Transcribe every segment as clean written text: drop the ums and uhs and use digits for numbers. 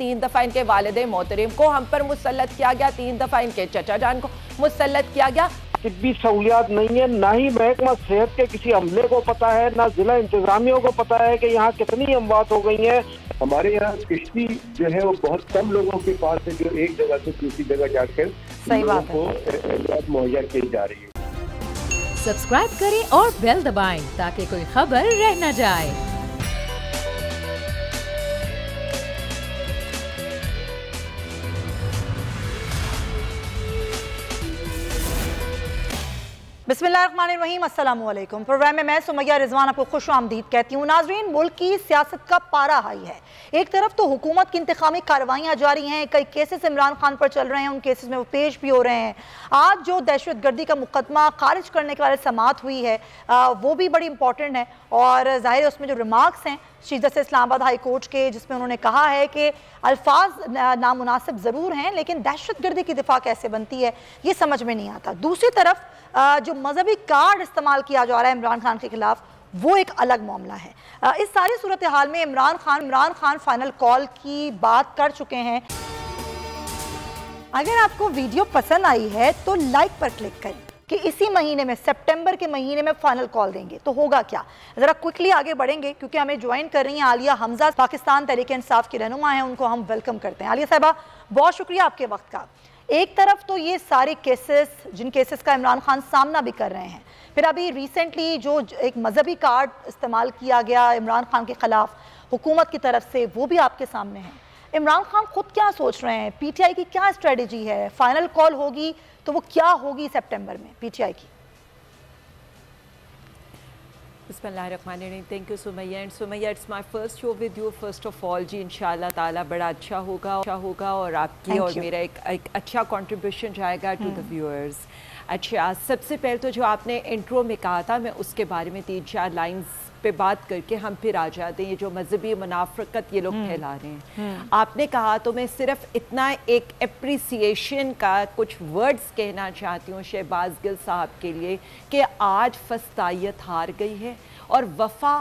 3 दफ़ा इनके वालिद मोहतरम को हम पर मुसल्लत किया गया, 3 दफ़ा इनके चचा जान को मुसल्लत किया गया। तिब्बी सहूलियात नहीं है, ना ही महकमा सेहत के किसी अमले को पता है, ना जिला इंतजामिया को पता है कि यहाँ कितनी अमवात हो गई हैं। हमारे यहाँ किश्ती जो है वो बहुत कम लोगों के पास है जो एक जगह से दूसरी जगह जाकर लोगों को इमदाद मुहैया की जा रही है। सब्सक्राइब करें और बेल दबाएं ताकि कोई खबर रह न जाए। बिस्मिल्लाहिर्रहमानिर्रहीम, अस्सलाम वालेकुम। प्रोग्राम में मैं सुमैया रिजवान आपको खुशामदीद कहती हूँ। नाजरीन, मुल्क की सियासत का पारा हाई है। एक तरफ तो हुकूमत की इंतकामी कार्रवाइयाँ जारी हैं, कई केसेस इमरान खान पर चल रहे हैं, उन केसेस में वो पेश भी हो रहे हैं। आज जो दहशत गर्दी का मुकदमा खारिज करने के बारे समात हुई है वो भी बड़ी इंपॉर्टेंट है और ज़ाहिर है उसमें जो रिमार्क्स हैं chief justice Islamabad high court के, जिसमें उन्होंने कहा है कि अल्फाज नामुनासिब ज़रूर हैं लेकिन दहशत गर्दी की दिफा कैसे बनती है ये समझ में नहीं आता। दूसरी तरफ जो मजहबी कार्ड इस्तेमाल किया जा रहा है इमरान खान के खिलाफ वो एक अलग मामला है। इस सारी सूरत हाल में इमरान खान फाइनल कॉल की बात कर चुके हैं। अगर आपको वीडियो पसंद आई है तो लाइक पर क्लिक करें कि इसी महीने में सितंबर के महीने में फाइनल कॉल देंगे तो होगा क्या। ज़रा क्विकली आगे बढ़ेंगे क्योंकि हमें ज्वाइन कर रही हैं आलिया हमजा, पाकिस्तान तहरीक इंसाफ की रहनुमा हैं, उनको हम वेलकम करते हैं। आलिया साहिबा, बहुत शुक्रिया आपके वक्त का। एक तरफ तो ये सारे केसेस जिन केसेस का इमरान खान सामना भी कर रहे हैं, फिर अभी रिसेंटली जो एक मजहबी कार्ड इस्तेमाल किया गया इमरान खान के खिलाफ हुकूमत की तरफ से वो भी आपके सामने है। इमरान खान खुद क्या सोच रहे हैं, पीटीआई की क्या स्ट्रेटजी है, फाइनल कॉल होगी तो वो क्या होगी सितंबर में पीटीआई की? बिस्मिल्लाहिर्रहमानिर्रहीम। Thank you Sumaiya. And Sumaiya, it's my first show with you. First of all जी, इंशाल्लाह ताला बड़ा अच्छा होगा और आपकी और मेरा एक अच्छा कंट्रीब्यूशन जाएगा टू द व्यूअर्स। अच्छा, सबसे पहले तो जो आपने इंट्रो में कहा था मैं उसके बारे में 3-4 लाइंस पे बात करके हम फिर आ जाते हैं। ये जो मजहबी मुनाफरकत ये लोग फैला रहे हैं, आपने कहा तो मैं सिर्फ इतना एक एप्रिसिएशन का कुछ वर्ड्स कहना चाहती हूँ शहबाज गिल साहब के लिए कि आज फस्तायत हार गई है और वफा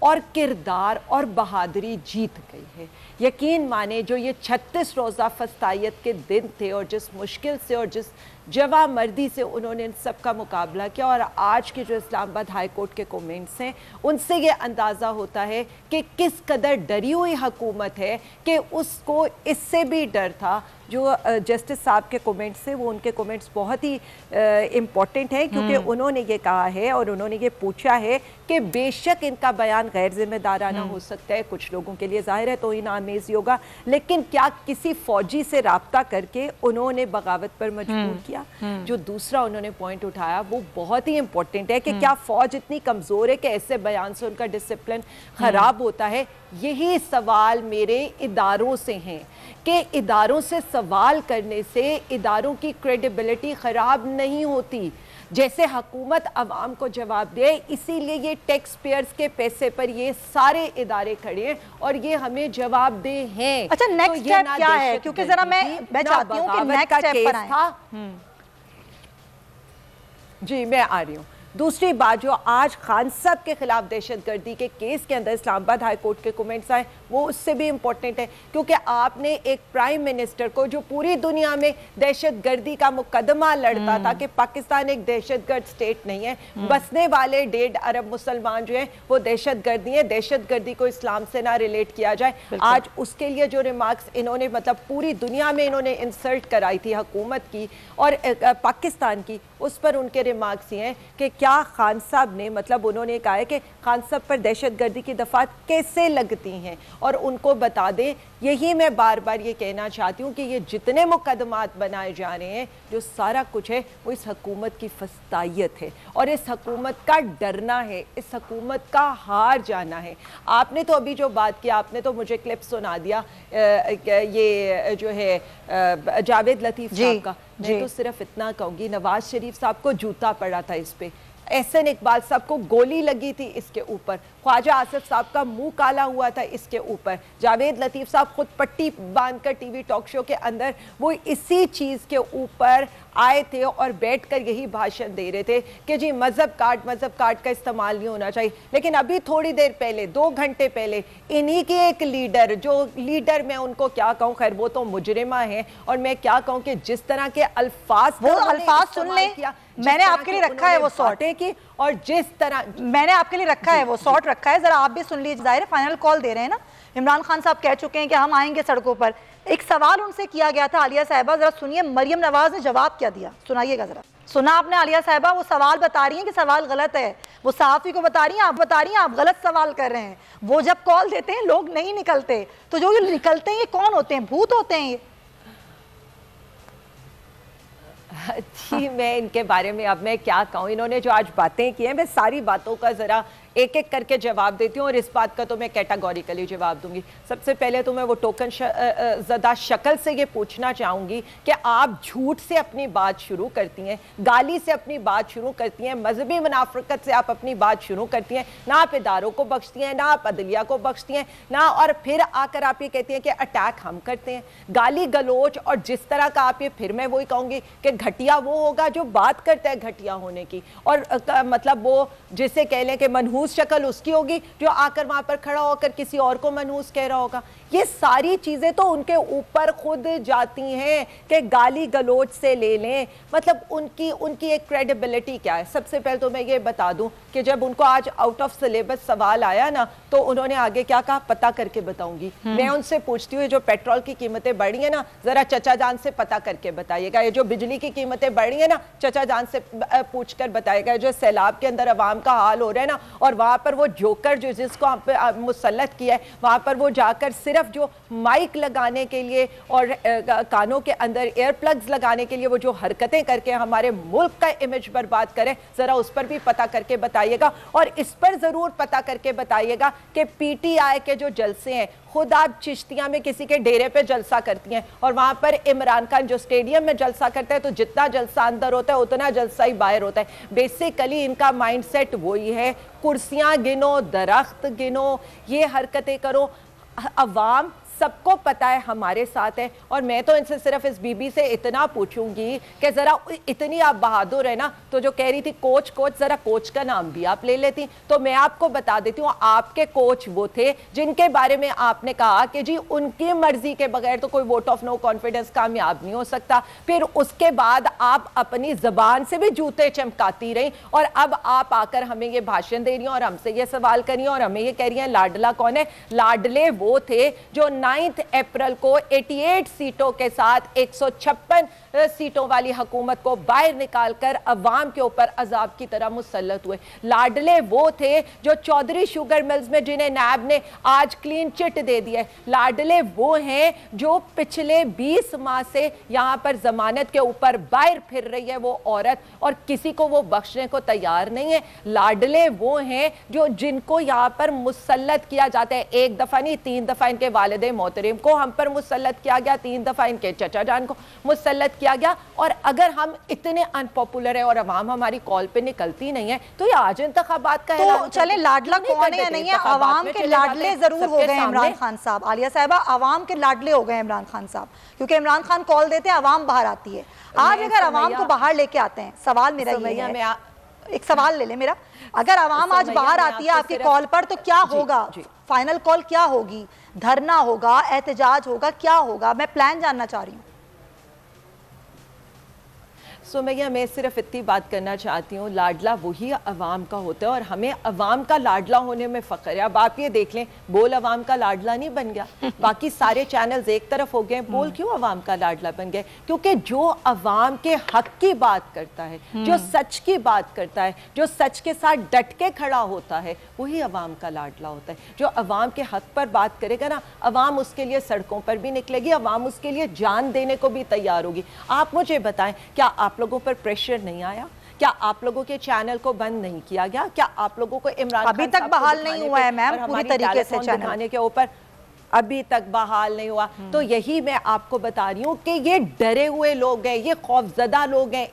और किरदार और बहादुरी जीत गई है। यकीन माने जो ये 36 रोज़ा फस्तायत के दिन थे और जिस मुश्किल से और जिस जवामर्दी से उन्होंने इन सब का मुकाबला किया, और आज के जो इस्लामाबाद हाई कोर्ट के कमेंट्स हैं उनसे ये अंदाज़ा होता है कि किस कदर डरी हुई हुकूमत है कि उसको इससे भी डर था। जो जस्टिस साहब के कमेंट्स हैं वो उनके कमेंट्स बहुत ही इम्पॉर्टेंट हैं क्योंकि उन्होंने ये कहा है और उन्होंने ये पूछा है कि बेशक इनका बयान गैर जिम्मेदाराना हो सकता है, कुछ लोगों के लिए जाहिर है तो ही नामेज़ी होगा, लेकिन क्या किसी फौजी से राब्ता करके उन्होंने बगावत पर मजबूर किया? जो दूसरा उन्होंने पॉइंट उठाया वो बहुत ही इंपॉर्टेंट है कि क्या फौज इतनी कमज़ोर है कि ऐसे बयान से उनका डिसिप्लिन ख़राब होता है? यही सवाल मेरे इदारों से हैं कि इदारों से सवाल करने से इदारों की क्रेडिबिलिटी ख़राब नहीं होती। जैसे हुकूमत अवाम को जवाब दे, इसीलिए ये टैक्स पेयर्स के पैसे पर ये सारे इदारे खड़े हैं और ये हमें जवाब दे हैं। अच्छा, नेक्स्ट स्टेप क्या है? क्योंकि जरा मैं चाहती हूँ कि नेक्स्ट स्टेप पर आए। जी, मैं आ रही हूँ। दूसरी बात, जो आज खान साहब के खिलाफ दहशतगर्दी के केस के अंदर इस्लामाबाद हाई कोर्ट के कमेंट्स आए वो उससे भी इम्पोर्टेंट है क्योंकि आपने एक प्राइम मिनिस्टर को जो पूरी दुनिया में दहशतगर्दी का मुकदमा लड़ता था कि पाकिस्तान एक दहशतगर्द स्टेट नहीं है, बसने वाले 1.5 अरब मुसलमान जो हैं वो दहशतगर्दी है, दहशतगर्दी को इस्लाम से ना रिलेट किया जाए। आज उसके लिए जो रिमार्क्स इन्होंने मतलब पूरी दुनिया में इन्होंने इंसल्ट कराई थी हुकूमत की और पाकिस्तान की, उस पर उनके रिमार्क्स ये हैं कि क्या खान साहब ने मतलब उन्होंने कहा है कि खान साहब पर दहशतगर्दी की दफात कैसे लगती हैं और उनको बता दें। यही मैं बार बार ये कहना चाहती हूँ कि ये जितने मुकदमात बनाए जा रहे हैं जो सारा कुछ है वो इस हुकूमत की फस्तायत है और इस हुकूमत का डरना है, इस हुकूमत का हार जाना है। आपने तो अभी जो बात की, आपने तो मुझे क्लिप सुना दिया ये जो है जावेद लतीफ़ साहब का। मैं तो सिर्फ इतना कहूँगी, नवाज शरीफ साहब को जूता पड़ा था इस पे, एहसन इकबाल साहब को गोली लगी थी इसके ऊपर, ख्वाजा आसिफ साहब का मुंह काला हुआ था इसके ऊपर। जावेद लतीफ़ साहब खुद पट्टी बांधकर टीवी टॉक शो के अंदर वो इसी चीज़ के ऊपर आए थे और बैठकर यही भाषण दे रहे थे कि जी मजहब कार्ड का इस्तेमाल नहीं होना चाहिए। लेकिन अभी थोड़ी देर पहले, 2 घंटे पहले, इन्हीं के एक लीडर, जो लीडर मैं उनको क्या कहूँ, खैर वो तो मुजरिमा है, और मैं क्या कहूँ कि जिस तरह के अल्फाज सुन ले, मैंने आपके लिए रखा है वो शॉर्ट की, और जिस तरह मैंने आपके लिए रखा है वो शॉर्ट रखा है, जरा आप भी सुन लीजिए। जाहिर है फाइनल कॉल दे रहे हैं ना, इमरान खान साहब कह चुके हैं कि हम आएंगे सड़कों पर। एक सवाल उनसे किया गया था आलिया साहिबा, जरा सुनिए मरियम नवाज ने जवाब क्या दिया, सुनाइएगा जरा। सुना आपने आलिया साहिबा, वो सवाल बता रही हैं कि सवाल गलत है, वो सहाफी को बता रही हैं, आप बता रही हैं आप गलत सवाल कर रहे हैं। वो जब कॉल देते हैं लोग नहीं निकलते, तो जो ये निकलते हैं ये कौन होते हैं? भूत होते हैं ये? जी मैं इनके बारे में अब मैं क्या कहूँ, इन्होंने जो आज बातें की हैं, मैं सारी बातों का ज़रा एक एक करके जवाब देती हूँ, और इस बात का तो मैं कैटेगोरिकली जवाब दूंगी। सबसे पहले तो मैं वो टोकन ज़दा शक्ल से ये पूछना चाहूँगी कि आप झूठ से अपनी बात शुरू करती हैं, गाली से अपनी बात शुरू करती हैं, मजहबी मुनाफरकत से आप अपनी बात शुरू करती हैं, ना आप इदारों को बख्शती हैं, ना आप अदलिया को बख्शती हैं, ना, और फिर आकर आप ये कहती हैं कि अटैक हम करते हैं। गाली गलोच और जिस तरह का आप ये, फिर मैं वही कहूँगी कि घटिया वो होगा जो बात करता है घटिया होने की, और मतलब वो जिसे कह लें कि मनहूस शक्ल उसकी होगी जो आकर वहां पर खड़ा होकर किसी और को मनहूस कह रहा होगा। ये सारी चीजें तो उनके ऊपर खुद जाती हैं कि गाली गलोच से ले लें, मतलब उनकी एक क्रेडिबिलिटी क्या है। सबसे पहले तो मैं ये बता दूं कि जब उनको आज आउट ऑफ सिलेबस सवाल आया ना, तो उन्होंने आगे क्या कहा, पता करके बताऊंगी। मैं उनसे पूछती हूँ जो पेट्रोल की कीमतें बढ़ रही है ना, जरा चचा जान से पता करके बताइएगा। ये जो बिजली की कीमतें बढ़ रही है ना, चचा जान से पूछ कर बताएगा। जो सैलाब के अंदर अवाम का हाल हो रहा है ना, और वहां पर वो जोकर जो जिसको मुसल्लत किया है, वहां पर वो जाकर सिर्फ जो माइक लगाने के लिए और कानों के अंदर एयर प्लग्स लगाने के लिए वो जो हरकतें करके हमारे मुल्क का इमेज बर्बाद करें, जरा उस पर भी पता करके बताइएगा। और इस पर जरूर पता करके बताइएगा कि पीटीआई के जो जलसे हैं, खुद आप चिश्तिया में किसी के डेरे पे जलसा करती हैं, और वहां पर इमरान खान जो स्टेडियम में जलसा करता है, तो जितना जलसा अंदर होता है उतना जलसा ही बाहर होता है। बेसिकली इनका माइंडसेट वही है, कुर्सियां गिनो, दरख्त गिनो, ये हरकतें करो। अवाम सबको पता है हमारे साथ है, और मैं तो इनसे सिर्फ इस बीबी से इतना पूछूंगी कि जरा इतनी आप बहादुर है ना, तो जो कह रही थी कोच जरा कोच का नाम भी आप ले लेती। तो मैं आपको बता देती हूँ, आपके कोच वो थे जिनके बारे में आपने कहा कि जी उनकी मर्जी के बगैर तो कोई वोट ऑफ नो कॉन्फिडेंस कामयाब नहीं हो सकता। फिर उसके बाद आप अपनी जबान से भी जूते चमकाती रही, और अब आप आकर हमें ये भाषण दे रही हैं और हमसे ये सवाल करी हैं और हमें ये कह रही हैं लाडला कौन है। लाडले वो थे जो 9 अप्रैल को 88 सीटों के साथ 156 सीटों वाली हुकूमत को बाहर निकालकर अवाम के ऊपर अजाब की तरह मुसल्लत हुए। लाडले वो थे जो चौधरी शुगर मिल्स में जिन्हें नैब ने आज क्लीन चिट दे दिया है। लाडले वो हैं जो पिछले 20 माह से यहां पर जमानत के ऊपर बाहर फिर रही है वो औरत, और किसी को वो बख्शने को तैयार नहीं है। लाडले वो हैं जो जिनको यहां पर मुसल्लत किया जाता है, 1 दफा नहीं 3 दफा इनके वालिदे मोहतरम को हम पर मुसल्लत किया गया, 3 दफा इनके चचा जान को मुसल्लत किया गया। और अगर हम इतने अनपॉपुलर है और अवाम हमारी कॉल पे निकलती नहीं है, तो ये आज इंतखाबात का तो चले लाडला कौन है या नहीं है, अवाम के लाडले जरूर हो गए इमरान खान साहब। आलिया साहिबा, अवाम के लाडले हो गए इमरान खान साहब, क्योंकि इमरान खान कॉल देते हैं, अवाम बाहर आती है। आज अगर अवाम को बाहर लेके आते हैं, सवाल मेरा ये है, एक सवाल ले ले मेरा, अगर अवाम आज बाहर आती है आपकी कॉल पर, तो क्या होगा? फाइनल कॉल क्या होगी? धरना होगा, एहतजाज होगा, क्या होगा? मैं प्लान जानना चाह रही हूँ। सुमैया, मैं सिर्फ इतनी बात करना चाहती हूँ, लाडला वही अवाम का होता है और हमें अवाम का लाडला होने में फ़ख्र है। अब आप ये देख लें, बोल अवाम का लाडला नहीं बन गया, बाकी सारे चैनल्स एक तरफ हो गए, बोल क्यों अवाम का लाडला बन गए? क्योंकि जो अवाम के हक की बात करता है, जो सच की बात करता है, जो सच के साथ डट के खड़ा होता है, वही अवाम का लाडला होता है। जो अवाम के हक पर बात करेगा ना, अवाम उसके लिए सड़कों पर भी निकलेगी, अवाम उसके लिए जान देने को भी तैयार होगी। आप मुझे बताएं, क्या आप लोगों पर प्रेशर नहीं आया? क्या आप लोगों के चैनल को बंद नहीं किया गया? क्या आप लोगों को इमरान अभी तक बहाल नहीं हुआ है मैम पूरी तरीके से चैनल के ऊपर अभी तक बहाल नहीं हुआ? तो यही मैं आपको बता रही हूँ कि ये डरे हुए लोग हैं, ये खौफजदा लोग हैं,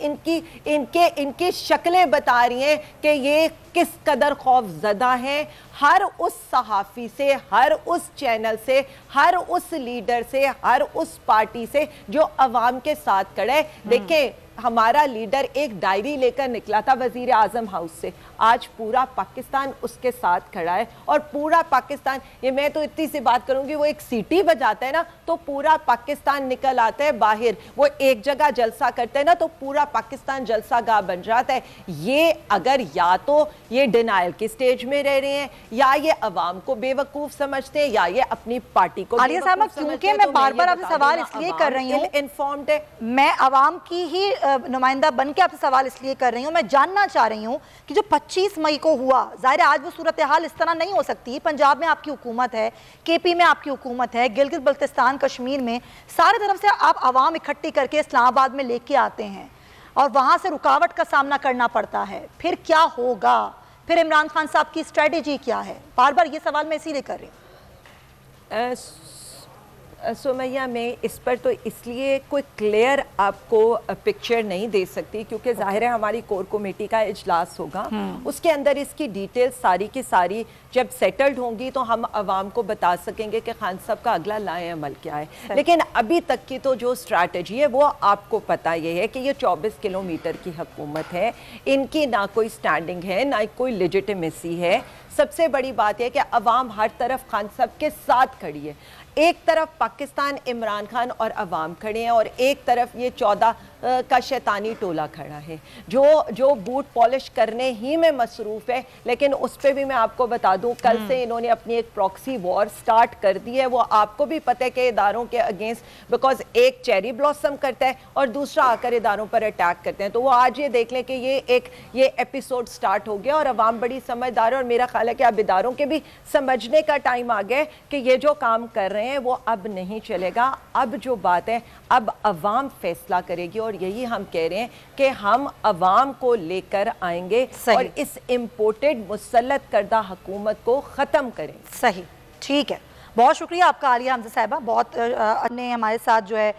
इनकी शक्लें बता रही हैं कि ये किस कदर खौफजदा हैं। हर उस सहाफ़ी से, हर उस चैनल से, हर उस लीडर से, हर उस पार्टी से जो अवाम के साथ खड़ा है। देखिए, हमारा लीडर एक डायरी लेकर निकला था वजीर आजम हाउस से, आज पूरा पाकिस्तान उसके साथ खड़ा है और पूरा पाकिस्तान, ये मैं तो इतनी सी बात करूंगी, वो एक सीटी बजाता है ना तो पूरा पाकिस्तान निकल आता है बाहर, वो एक जगह जलसा करते हैं ना तो पूरा पाकिस्तान जलसा गाह बन जाता है। ये अगर या तो ये डिनाइल की स्टेज में रह रहे हैं, या ये अवाम को बेवकूफ समझते हैं, या ये अपनी पार्टी को आलिया साहब, क्योंकि मैं बार बार आपसे सवाल इसलिए कर रही हूँ, इन्फॉर्म्ड है, मैं अवाम की ही नुमाइंदा बन के आपसे सवाल इसलिए कर रही हूँ, मैं जानना चाह रही हूँ कि जो 25 मई को हुआ, जाहिर है आज वो सूरत हाल इस तरह नहीं हो सकती। पंजाब में आपकी हुकूमत है, केपी में आपकी हुकूमत है, गिलगित बल्तिस्तान कश्मीर में सारी तरफ से आप अवाम इकट्ठी करके इस्लामाबाद में लेके आते हैं और वहाँ से रुकावट का सामना करना पड़ता है, फिर क्या होगा? फिर इमरान खान साहब की स्ट्रेटेजी क्या है? बार बार ये सवाल मैं इसीलिए कर रही हूँ। सुमैया, मैं इस पर तो इसलिए कोई क्लियर आपको पिक्चर नहीं दे सकती क्योंकि जाहिर है हमारी कोर कमेटी का इजलास होगा, उसके अंदर इसकी डिटेल सारी की सारी जब सेटल्ड होंगी तो हम अवाम को बता सकेंगे कि खान साहब का अगला लाए अमल क्या है। लेकिन अभी तक की तो जो स्ट्रैटेजी है वो आपको पता ये है कि ये 24 किलोमीटर की हुकूमत है, इनकी ना कोई स्टैंडिंग है ना कोई लेजिटिमेसी है। सबसे बड़ी बात है कि अवाम हर तरफ खान साहब के साथ खड़ी है, एक तरफ पाकिस्तान इमरान खान और अवाम खड़े हैं और एक तरफ ये 14 का शैतानी टोला खड़ा है जो बूट पॉलिश करने ही में मसरूफ़ है। लेकिन उस पर भी मैं आपको बता दूं, कल से इन्होंने अपनी एक प्रॉक्सी वॉर स्टार्ट कर दी है। वो आपको भी पता है कि इदारों के अगेंस्ट, बिकॉज एक चेरी ब्लॉसम करता है और दूसरा आकर इदारों पर अटैक करते हैं। तो वो आज ये देख लें कि ये एपिसोड स्टार्ट हो गया और अवाम बड़ी समझदार है और मेरा ख्याल है कि अब इदारों के भी समझने का टाइम आ गया कि ये जो काम कर रहे हैं वो अब नहीं चलेगा। अब जो बात है, अब अवाम फैसला करेगी और यही हम कह रहे हैं कि हम अवाम को लेकर आएंगे और इस इम्पोर्टेड मुसल्लत करदा हुकूमत को ख़त्म करेंगे। सही, ठीक है, बहुत शुक्रिया आपका आलिया हमजा साहिबा, बहुत ने हमारे साथ जो है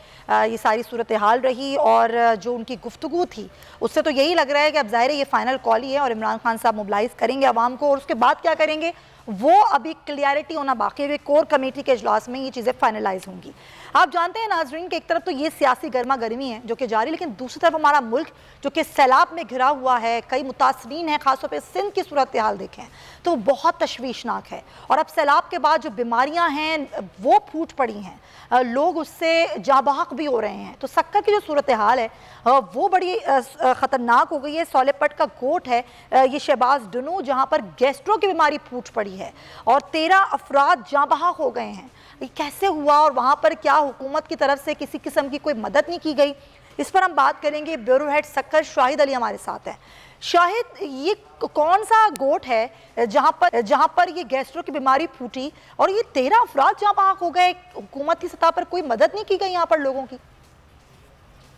ये सारी सूरत हाल रही और जो उनकी गुफ्तगू थी उससे तो यही लग रहा है कि अब ज़ाहिर है ये फाइनल कॉल ही है और इमरान खान साहब मोबिलाइज करेंगे अवाम को और उसके बाद क्या करेंगे वो अभी क्लियरिटी होना बाकी है। कोर कमेटी के इजलास में ये चीज़ें फाइनलाइज होंगी। आप जानते हैं नाजरीन कि एक तरफ तो ये सियासी गर्मा गर्मी है जो कि जारी, लेकिन दूसरी तरफ हमारा मुल्क जो कि सैलाब में घिरा हुआ है, कई मुतासरीन है, खासतौर पे सिंध की सूरत हाल देखें तो बहुत तशवीशनाक है। और अब सैलाब के बाद जो बीमारियां हैं वो फूट पड़ी हैं, लोग उससे जाबाहक भी हो रहे हैं। तो सक्कर की जो सूरत हाल है वो बड़ी ख़तरनाक हो गई है। सोलेपट का गोट है ये शहबाज डनू, जहाँ पर गैस्ट्रो की बीमारी फूट पड़ी है और 13 अफराद जाबाहक हो गए हैं। ये कैसे हुआ और वहाँ पर क्या हुकूमत की तरफ से किसी किस्म की कोई मदद नहीं की गई, इस पर हम बात करेंगे। ब्यूरो हेड सक्कर शाहिद अली हमारे साथ हैं। शाहिद, ये कौन सा गोट है जहाँ पर ये गैस्ट्रो की बीमारी फूटी और ये 13 अफराद जाबाहक हो गए? हुकूमत की सतह पर कोई मदद नहीं की गई यहाँ पर लोगों की?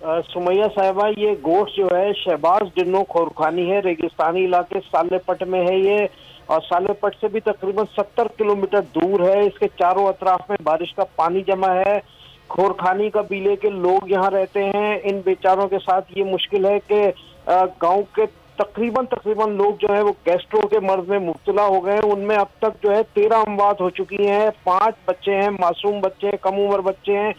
सुमैया साहिबा, ये गोट जो है शहबाज डिनो खोरखानी है, रेगिस्तानी इलाके सालेपट में है ये, और सालेपट से भी तकरीबन 70 किलोमीटर दूर है। इसके चारों अतराफ में बारिश का पानी जमा है। खोरखानी कबीले के लोग यहाँ रहते हैं। इन बेचारों के साथ ये मुश्किल है कि गांव के तकरीबन लोग जो है वो गैस्ट्रो के मर्ज में मुब्तला हो गए। उनमें अब तक जो है 13 अमवात हो चुकी हैं। 5 बच्चे हैं, मासूम बच्चे हैं, कम उम्र बच्चे हैं,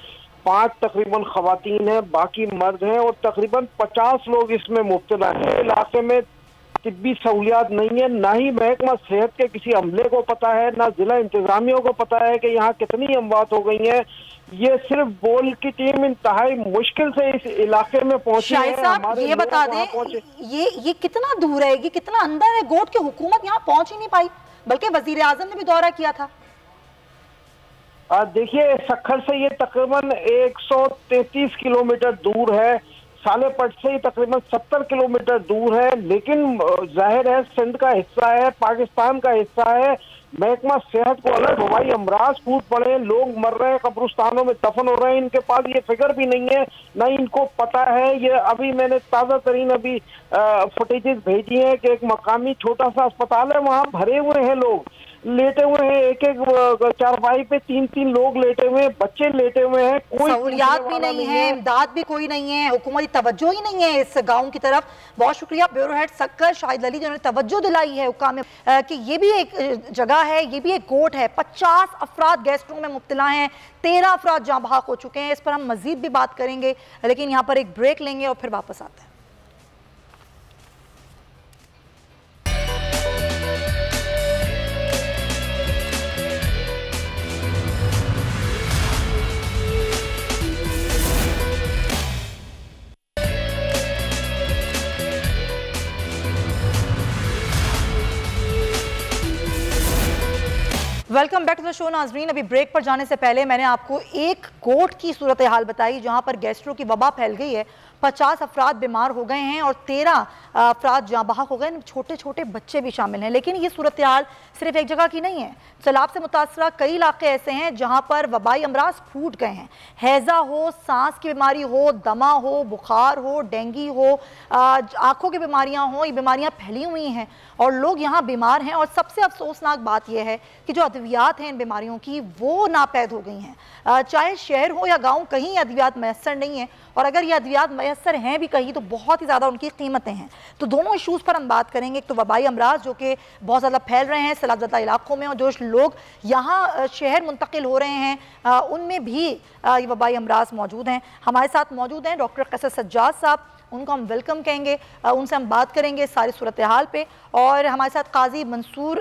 5 तकरीबन खवातीन हैं, बाकी मर्द हैं और तकरीबन 50 लोग इसमें मुब्तला हैं। इलाके में तिब्बी सहूलियात नहीं है, ना ही महकमा सेहत के किसी अमले को पता है, ना जिला इंतजामिया को पता है कि यहाँ कितनी अमवात हो गई हैं। ये सिर्फ बोल की टीम इंतहाई मुश्किल से इस इलाके में पहुंची है। साहब ये बता दें, ये कितना दूर है, ये कितना अंदर है गोट की हुकूमत यहाँ पहुंच ही नहीं पाई, बल्कि वजीर आजम ने भी दौरा किया था। देखिए, सक्खर से ये तकरीबन 133 किलोमीटर दूर है, सालेपट से ही तकरीबन 70 किलोमीटर दूर है, लेकिन जाहिर है सिंध का हिस्सा है, पाकिस्तान का हिस्सा है। महकमा सेहत को अलग हवाई अमराज फूट पड़े, लोग मर रहे हैं, कब्रिस्तानों में दफन हो रहे हैं। इनके पास ये फिगर भी नहीं है, ना इनको पता है। ये अभी मैंने ताज़ा तरीन फुटेजेस भेजी है कि एक मकामी छोटा सा अस्पताल है, वहाँ भरे हुए हैं लोग। लेटे हुए हैं, एक एक चारपाई पे 3-3 लोग लेटे हुए हैं, बच्चे लेटे हुए हैं, कोई सहूलियात भी नहीं है, इमदाद भी कोई नहीं है, हुकूमती तवज्जो ही नहीं है इस गांव की तरफ। बहुत शुक्रिया ब्यूरो हेड सक्कर शाहिद अली जिन्होंने तवज्जो दिलाई है हुक्काम में कि ये भी एक जगह है, ये भी एक गोट है। 50 अफराद गैस्ट्रो में मुब्तला हैं, 13 अफराद जहाँ भाग हो चुके हैं। इस पर हम मजीद भी बात करेंगे, लेकिन यहाँ पर एक ब्रेक लेंगे और फिर वापस आते हैं। Welcome back to the show नाजरीन। अभी ब्रेक पर जाने से पहले मैंने आपको एक गोट की सूरत हाल बताई जहां पर गैस्ट्रो की वबा फैल गई है। 50 अफराद बीमार हो गए हैं और 13 अफराद जाँ बहक हो गए, छोटे छोटे बच्चे भी शामिल हैं। लेकिन ये सूरत हाल सिर्फ एक जगह की नहीं है। सैलाब से मुतासरा कई इलाके ऐसे हैं जहाँ पर वबाई अमराज फूट गए हैं। हैज़ा हो, सांस की बीमारी हो, दमा हो, बुखार हो, डेंगू हो, आँखों की बीमारियाँ हो, ये बीमारियाँ फैली हुई हैं और लोग यहाँ बीमार हैं। और सबसे अफसोसनाक बात यह है कि जो अद्वियात हैं इन बीमारियों की वो नापैद हो गई हैं। चाहे शहर हो या गाँव, कहीं अद्वियात मैसर नहीं है, और अगर ये अद्वियात मैसर हैं भी कहीं तो बहुत ही ज़्यादा उनकी कीमतें हैं। तो दोनों इशूज़ पर हम बात करेंगे। एक तो वबाई अमराज जो कि बहुत ज़्यादा फैल रहे हैं सैलाबज़दा इलाकों में, और जो लोग यहाँ शहर मुंतकिल हो रहे हैं उनमें भी ये वबाई अमराज मौजूद हैं। हमारे साथ मौजूद हैं डॉक्टर कैसर सज्जाद साहब, उनको हम वेलकम कहेंगे, उनसे हम बात करेंगे सारी सूरत हाल पे। और हमारे साथ काजी मंसूर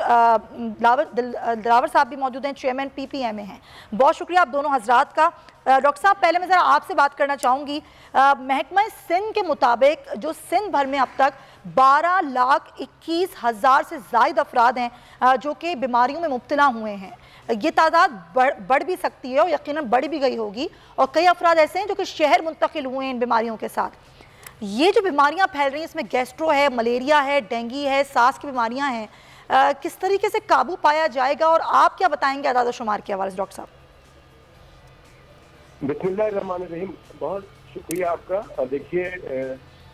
दिलावर साहब भी मौजूद हैं, चेयरमैन PPMA हैं। बहुत शुक्रिया आप दोनों हजरात का। डॉक्टर साहब, पहले मैं ज़रा आपसे बात करना चाहूँगी। महकमा सिंध के मुताबिक जो सिंध भर में अब तक 12,21,000 से ज़ायद अफराद हैं जो कि बीमारियों में मुब्तला हुए हैं। ये तादाद बढ़ भी सकती है और यकीनन बढ़ भी गई होगी, और कई अफराद ऐसे हैं जो कि शहर मुंतकिल हुए हैं इन बीमारियों के साथ। ये जो बीमारियां फैल रही हैं इसमें गैस्ट्रो है, मलेरिया है, डेंगू है, सांस की बीमारियां हैं, किस तरीके से काबू पाया जाएगा और आप क्या बताएंगे आदाद शुमार के हवाले से डॉक्टर साहब? बिस्मिल्लाहिर्रहमानिर्रहीम, बहुत शुक्रिया आपका। देखिए,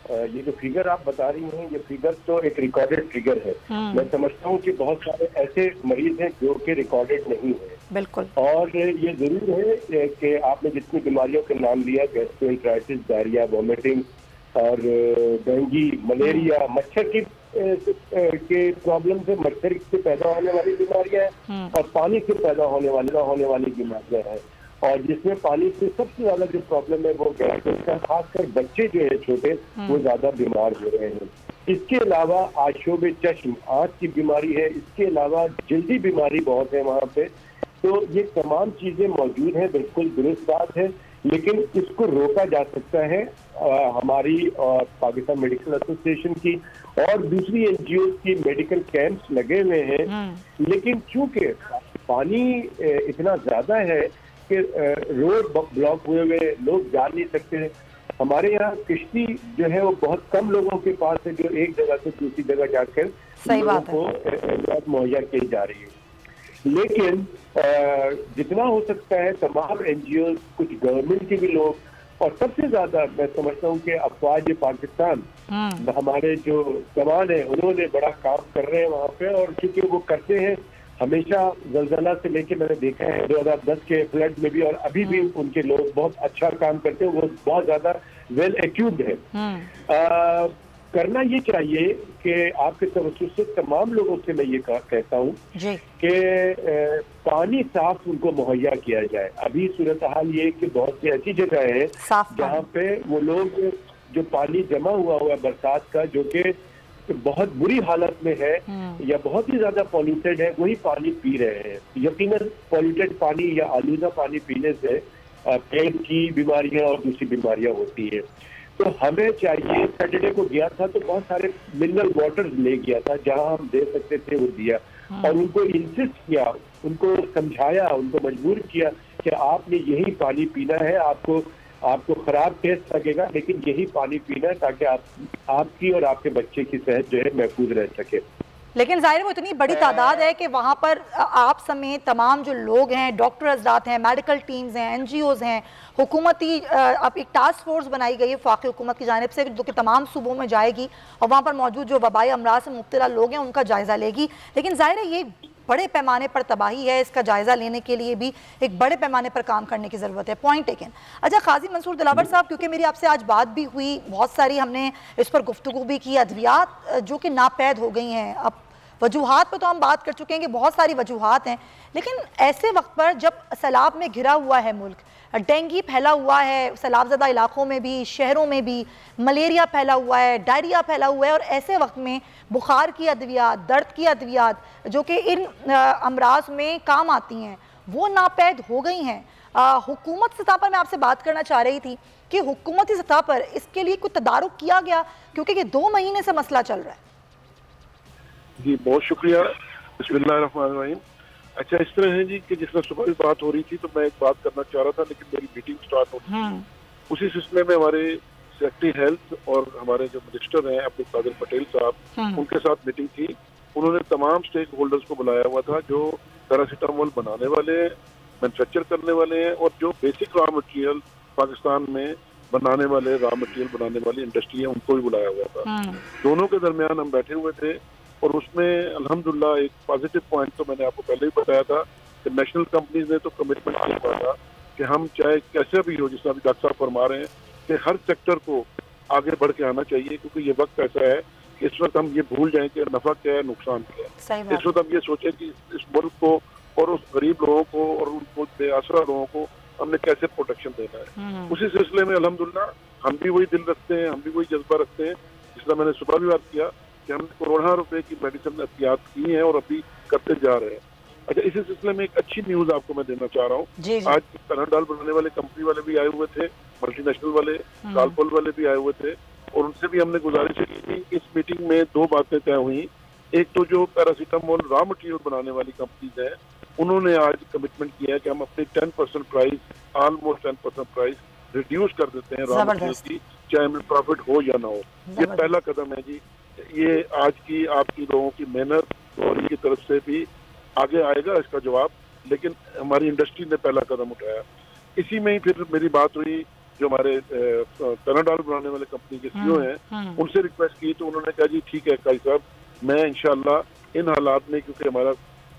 ये जो फिगर आप बता रही हैं, ये फिगर तो एक रिकॉर्डेड फिगर है। मैं समझता हूँ कि बहुत सारे ऐसे मरीज हैं जो कि रिकॉर्डेड नहीं है। बिल्कुल। और ये जरूर है कि आपने जितनी बीमारियों के नाम लिया, गैस्ट्रोएंटेराइटिस, डायरिया, वॉमिटिंग और डेंगू, मलेरिया, मच्छर की के प्रॉब्लम से, मच्छर से पैदा होने वाली बीमारियां हैं और पानी से पैदा होने वाली बीमारियां हैं। और जिसमें पानी से सबसे ज्यादा जो प्रॉब्लम है वो गैस्ट्रो का, खासकर बच्चे जो है छोटे वो ज्यादा बीमार हो रहे हैं। इसके अलावा आशोब चश्म, आँख की बीमारी है, इसके अलावा जल्दी बीमारी बहुत है वहाँ पे। तो ये तमाम चीजें मौजूद हैं, बिल्कुल दुरुस्त बात है, लेकिन इसको रोका जा सकता है हमारी और पाकिस्तान मेडिकल एसोसिएशन की और दूसरी NGO की मेडिकल कैंप्स लगे हुए हैं। लेकिन चूंकि पानी इतना ज्यादा है कि रोड ब्लॉक हुए हुए, लोग जा नहीं सकते। हमारे यहाँ किश्ती जो है वो बहुत कम लोगों के पास है जो एक जगह से दूसरी जगह जाकर लोगों को मुहैया की जा रही है। लेकिन जितना हो सकता है तमाम NGO, कुछ गवर्नमेंट के भी लोग, और सबसे ज्यादा मैं समझता हूँ कि अफवाज पाकिस्तान, हमारे जो जवान है उन्होंने बड़ा काम कर रहे हैं वहाँ पे। और क्योंकि वो करते हैं हमेशा, जलजला से लेके मैंने देखा है 2010 के फ्लड में भी, और अभी भी उनके लोग बहुत अच्छा काम करते हैं, वो बहुत ज्यादा वेल एक्यूब्ड है। करना ये चाहिए कि आपके तवज्जो से तमाम लोगों से मैं ये कहता हूँ कि पानी साफ उनको मुहैया किया जाए। अभी सूरत हाल ये कि बहुत सी ऐसी जगह है जहाँ पे वो लोग जो पानी जमा हुआ है बरसात का, जो कि बहुत बुरी हालत में है या बहुत ही ज्यादा पॉल्यूटेड है, वही पानी पी रहे हैं। यकीनन पॉल्यूटेड पानी या आलूदा पानी पीने से पेट की बीमारियां और दूसरी बीमारियां होती है। तो हमें चाहिए, सैटरडे को गया था तो बहुत सारे मिनरल वाटर ले गया था, जहां हम दे सकते थे वो दिया, और उनको इंसिस्ट किया, उनको समझाया, उनको मजबूर किया कि आपने यही पानी पीना है, आपको खराब टेस्ट लगेगा लेकिन यही पानी पीना है ताकि आपकी और आपके बच्चे की सेहत जो है महफूज रह सके। लेकिन जाहिर वो इतनी बड़ी तादाद है कि वहाँ पर आप समेत तमाम जो लोग हैं, डॉक्टर हज़रात हैं, मेडिकल टीम्स हैं, NGOs हैं, हुकूमती अब एक टास्क फोर्स बनाई गई है वफाकी हुकूमत की जानिब से, जो कि तमाम सूबों में जाएगी और वहाँ पर मौजूद जो वबाई अमराज से मुब्तला लोग हैं उनका जायज़ा लेगी। लेकिन जाहिर है ये बड़े पैमाने पर तबाही है, इसका जायज़ा लेने के लिए भी एक बड़े पैमाने पर काम करने की ज़रूरत है। Point taken. अच्छा काजी मंसूर दिलावर साहब, क्योंकि मेरी आपसे आज बात भी हुई, बहुत सारी हमने इस पर गुफ्तगू भी की, अद्वियात जो कि नापैद हो गई हैं। अब वजूहात पर तो हम बात कर चुके हैं कि बहुत सारी वजूहात हैं, लेकिन ऐसे वक्त पर जब सैलाब में घिरा हुआ है मुल्क, डेंगू फैला हुआ है सैलाबज़दा इलाकों में भी, शहरों में भी मलेरिया फैला हुआ है, डायरिया फैला हुआ है, और ऐसे वक्त में बुखार की अद्वियात, दर्द की अद्वियात जो कि इन अमराज में काम आती हैं वो नापैद हो गई हैं। हुकूमत सतह पर मैं आपसे बात करना चाह रही थी कि हुकूमती सतह पर इसके लिए कुछ तदारुक किया गया, क्योंकि ये 2 महीने से मसला चल रहा है। जी बहुत शुक्रिया। बिस्मिल्लाहिर्रहमानिर्रहीम। अच्छा इस तरह है जी कि जिस तरह सुबह भी बात हो रही थी तो मैं एक बात करना चाह रहा था, लेकिन मेरी मीटिंग स्टार्ट हो गई। उसी सिलसिले में हमारे सेक्रेटरी हेल्थ और हमारे जो मिनिस्टर हैं अब्दुल कादिर पटेल साहब, उनके साथ मीटिंग थी। उन्होंने तमाम स्टेक होल्डर्स को बुलाया हुआ था, जो पैरासीटामोल बनाने वाले हैं, मैन्युफैक्चर करने वाले हैं, और जो बेसिक रॉ मटेरियल पाकिस्तान में बनाने वाले रॉ मटेरियल बनाने वाली इंडस्ट्री है उनको भी बुलाया हुआ था। दोनों के दरमियान हम बैठे हुए थे, और उसमें अल्हम्दुलिल्लाह एक पॉजिटिव पॉइंट तो मैंने आपको पहले ही बताया था कि नेशनल कंपनीज ने तो कमिटमेंट किया हुआ था कि हम चाहे कैसे भी हो, जिस अभी डॉक्टर साहब फरमा रहे हैं कि हर सेक्टर को आगे बढ़ के आना चाहिए, क्योंकि ये वक्त ऐसा है कि इस वक्त हम ये भूल जाएं कि नफा क्या है नुकसान क्या है। इस वक्त हम ये सोचें कि इस मुल्क को और उस गरीब लोगों को और उनको बेआसरा लोगों को हमने कैसे प्रोटेक्शन देना है। उसी सिलसिले में अल्हम्दुलिल्लाह हम भी वही दिल रखते हैं, हम भी वही जज्बा रखते हैं। जिस मैंने सुबह भी बात किया कि हमने करोड़ों रुपए की मेडिसिन एहतियात की है और अभी करते जा रहे हैं। अच्छा इसी सिलसिले में एक अच्छी न्यूज आपको मैं देना चाह रहा हूँ। आज पैनाडॉल बनाने वाले कंपनी वाले भी आए हुए थे, मल्टीनेशनल वाले, कालपोल वाले भी आए हुए थे, और उनसे भी हमने गुजारिश की थी। इस मीटिंग में 2 बातें तय हुई। एक तो जो पैरासीटामोल रॉ मटेरियल बनाने वाली कंपनीज है उन्होंने आज कमिटमेंट किया है कि हम अपनी 10% प्राइस, ऑलमोस्ट 10% प्राइस रिड्यूस कर देते हैं रॉ मटेरियल की, चाहे हमें प्रॉफिट हो या ना हो। ये पहला कदम है जी। ये आज की आपकी लोगों की मेहनत और इनकी तरफ से भी आगे आएगा इसका जवाब, लेकिन हमारी इंडस्ट्री ने पहला कदम उठाया। इसी में ही फिर मेरी बात हुई जो हमारे पैनाडॉल बनाने वाले कंपनी के सीईओ हैं, उनसे रिक्वेस्ट की तो उन्होंने कहा जी ठीक है काई साहब, मैं इंशाल्लाह इन हालात में, क्योंकि हमारा,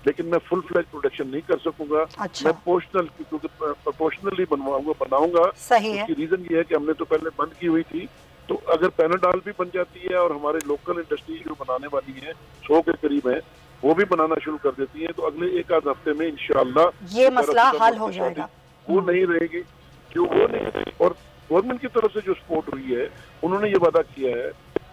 लेकिन मैं फुल फ्लैज प्रोडक्शन नहीं कर सकूंगा। मैं पोर्शनल, क्योंकि प्रोपोर्शनली बनाऊंगा। उसकी रीजन ये है कि हमने तो पहले बंद की हुई थी, तो अगर पैनाडॉल भी बन जाती है और हमारे लोकल इंडस्ट्री जो बनाने वाली है 100 के करीब है वो भी बनाना शुरू कर देती है, तो अगले 1-8 हफ्ते में इंशाल्लाह ये मसला हल हो जाएगा। वो नहीं रहेगी, जो वो नहीं रहेगी। और गवर्नमेंट की तरफ से जो सपोर्ट हुई है, उन्होंने ये वादा किया है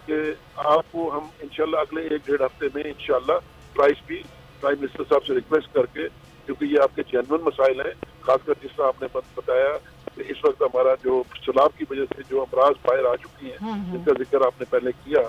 कि आपको हम इंशाल्लाह अगले 1-1.5 हफ्ते में इंशाल्लाह प्राइस भी प्राइम मिनिस्टर साहब से रिक्वेस्ट करके, क्योंकि ये आपके जेन्युइन मसाइल हैं, खासकर जिस तरह आपने बताया कि इस वक्त हमारा जो सैलाब की वजह से जो अमराज बाहर आ चुकी हैं, जिनका जिक्र आपने पहले किया,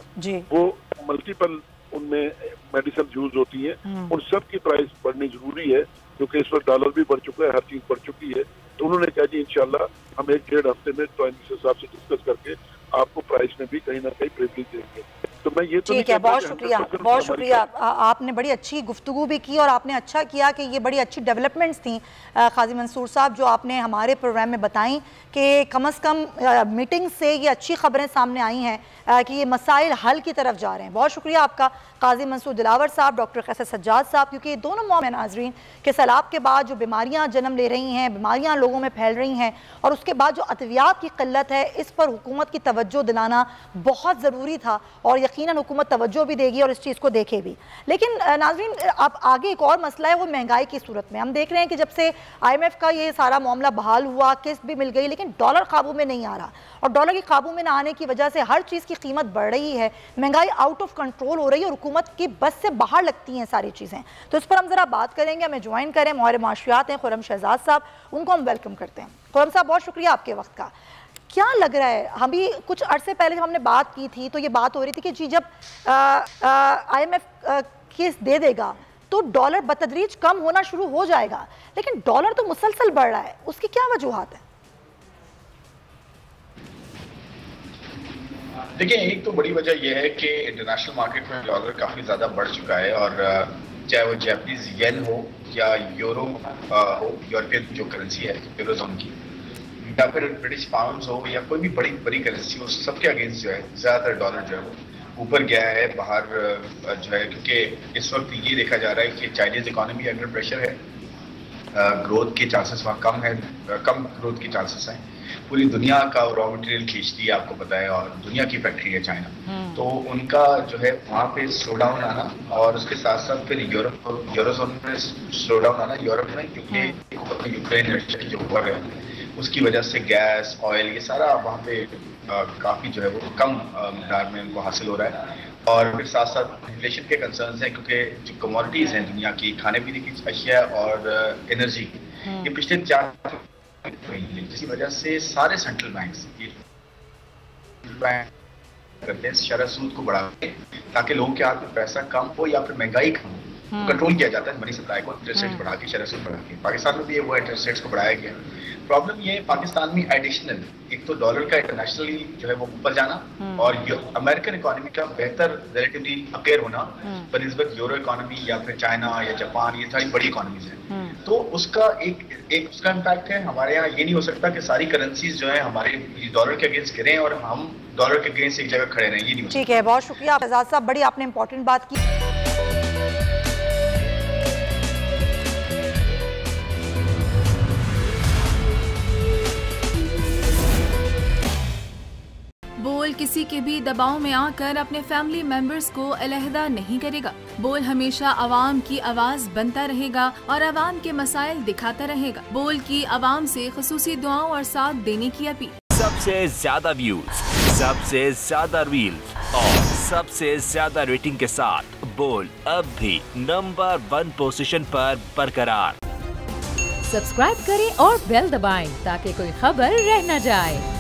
वो मल्टीपल उनमें मेडिसिन यूज होती है, उन सब की प्राइस बढ़नी जरूरी है, क्योंकि इस वक्त डॉलर भी बढ़ चुका है, हर चीज बढ़ चुकी है। तो उन्होंने कहा जी इंशाल्लाह हम 1-1.5 हफ्ते में प्राइम मिनिस्टर साहब से डिस्कस करके आपको प्राइस में भी कहीं ना कहीं प्रिविलेज देंगे। तो मैं ये तो ठीक है, बहुत शुक्रिया, बहुत शुक्रिया। आपने बड़ी अच्छी गुफ्तगू भी की और आपने अच्छा किया कि ये बड़ी अच्छी डेवलपमेंट्स थी काजी मंसूर साहब जो आपने हमारे प्रोग्राम में बताई कि कम अज़ कम मीटिंग से ये अच्छी खबरें सामने आई हैं कि ये मसाइल हल की तरफ जा रहे हैं। बहुत शुक्रिया आपका काजी मंसूर दिलावर साहब, डॉक्टर कैसर सज्जाद साहब, क्योंकि ये दोनों मौम नाजरीन के सैलाब के बाद जो बीमारियाँ जन्म ले रही हैं, बीमारियाँ लोगों में फैल रही हैं, और उसके बाद जो अद्वियात की किल्लत है, इस पर हुकूमत की तवज्जो दिलाना बहुत ज़रूरी था, और यकीनन हुकूमत तवज्जो भी देगी और इस चीज़ को देखे भी। लेकिन नाजरीन अब आगे एक और मसला है, वो महंगाई की सूरत में। हम देख रहे हैं कि जब से IMF का ये सारा मामला बहाल हुआ, किस्त भी मिल गई, लेकिन डॉलर काबू में नहीं आ रहा, और डॉलर की काबू में ना आने की वजह से हर चीज़ की कीमत बढ़ रही है, महंगाई आउट ऑफ कंट्रोल हो रही है, और हुकूमत की बस से बाहर लगती हैं सारी चीज़ें। तो इस पर हम ज़रा बात करेंगे। हमें ज्वाइन करें माहिर माशियात हैं खुर्रम शहजाद साहब, उनको हम वेलकम करते हैं। खुर्रम साहब बहुत शुक्रिया आपके वक्त का। क्या लग रहा है, हम भी कुछ अरसे पहले जब हमने बात की थी तो ये बात हो रही थी कि जी जब IMF केस दे देगा तो डॉलर बतदरीज कम होना शुरू हो जाएगा, लेकिन डॉलर तो मुसलसल बढ़ रहा है, उसकी क्या वजूहात है? देखिए, एक तो बड़ी वजह यह है कि इंटरनेशनल मार्केट में डॉलर काफ़ी ज़्यादा बढ़ चुका है, और चाहे वो जापानीज येन हो या यूरो हो, यूरोपियन जो करेंसी है यूरोजोन की, या फिर ब्रिटिश पाउंड्स हो, या कोई भी बड़ी करेंसी हो, सबके अगेंस्ट जो है ज़्यादातर डॉलर जो है वो ऊपर गया है बाहर जो है, क्योंकि इस वक्त ये देखा जा रहा है कि चाइनीज इकोनॉमी अंडर प्रेशर है, ग्रोथ के चांसेस वहाँ कम है, कम ग्रोथ के चांसेस हैं। पूरी दुनिया का रॉ मटेरियल खींचती है, आपको पता है, और दुनिया की फैक्ट्री है चाइना, तो उनका जो है वहाँ पे स्लो डाउन आना, और उसके साथ साथ फिर यूरोजोन में स्लो डाउन आना, यूरोप में, क्योंकि यूक्रेन जो वॉर है उसकी वजह से गैस, ऑयल, ये सारा वहाँ पे काफ़ी जो है वो कम मिकदार में उनको हासिल हो रहा है। और फिर साथ साथ इन्फ्लेशन के कंसर्न्स हैं, क्योंकि जो कमोडिटीज़ हैं दुनिया की, खाने पीने की अशिया और एनर्जी, ये पिछले 4 जिसकी वजह से सारे सेंट्रल बैंक्स करते हैं शरह सूद को बढ़ा के, ताकि लोगों के हाथ में पैसा कम हो या फिर महंगाई कम हो, कंट्रोल किया जाता है मनी सप्लाई को, इंटरेस्ट रेट बढ़ा के, शरह सूद बढ़ा के। पाकिस्तान में भी वो इंटरेस्ट रेट्स को बढ़ाया गया। प्रॉब्लम ये है पाकिस्तान में एडिशनल, एक तो डॉलर का इंटरनेशनली जो है वो ऊपर जाना, और अमेरिकन इकोनॉमी का बेहतर रिलेटिवली अपेयर होना बनिस्बत यूरो इकोनॉमी या फिर चाइना या जापान, ये सारी बड़ी इकोनॉमीज हैं। तो उसका एक उसका इम्पैक्ट है। हमारे यहाँ ये नहीं हो सकता कि सारी करेंसीज जो है हमारे डॉलर के अगेंस्ट गिरें और हम डॉलर के अगेंस्ट एक जगह खड़े रहें, ये नहीं हो सकता। ठीक है, बहुत शुक्रिया आजाद साहब, बड़ी आपने इंपॉर्टेंट बात की। बोल किसी के भी दबाव में आकर अपने फैमिली मेंबर्स को अलहदा नहीं करेगा। बोल हमेशा आवाम की आवाज बनता रहेगा और आवाम के मसाइल दिखाता रहेगा। बोल की आवाम से खुसूसी दुआओं और साथ देने की अपील। सबसे ज्यादा व्यूज, सबसे ज्यादा रील्स और सबसे ज्यादा रेटिंग के साथ बोल अब भी नंबर 1 पोजीशन पर बरकरार। सब्सक्राइब करें और बेल दबाएं ताकि कोई खबर रह न जाए।